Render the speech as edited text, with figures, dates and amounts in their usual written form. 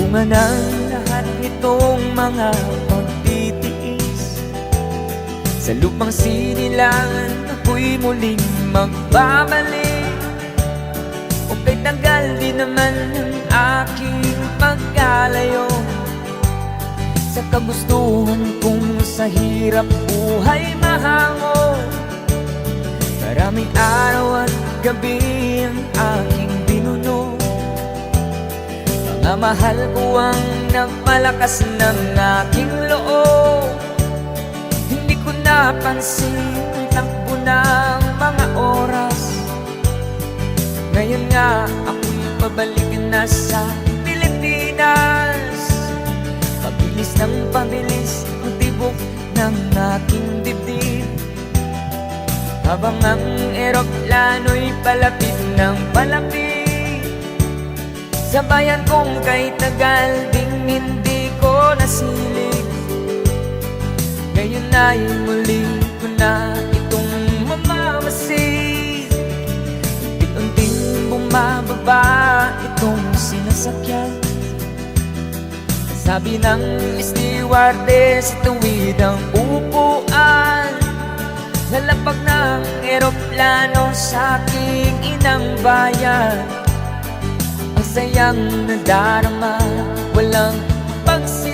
Bunga ng lahat nitong mga pagtitiis, sa lupang sinilangan ako'y muling magbabalik. O kay tagal din naman ang aking pagkalayo sa kagustuhan kong sa hirap buhay mahango. Maraming araw at gabi ang aking binuno, mga mahal ko ang nagpalakas ng aking loob. Hindi ko napansin ang takbo ng mga oras. Ngayon nga ako'y pabalik na sa Pilipinas. Pabilis ng pabilis ang tibok ng aking dibdib, habang ang eroplano'y palapit ng palapit sa bayan kong kay tagal ding hindi ko nasilip. Ngayon ay muli ko na itong mamamasid. Unti-unting bumababa itong sinasakyan. Sabi ng stewardess, tuwid ang upuan. Lalapag ng eroplano sa aking inang bayan. Ang sayang nadarama, walang pagsisimula.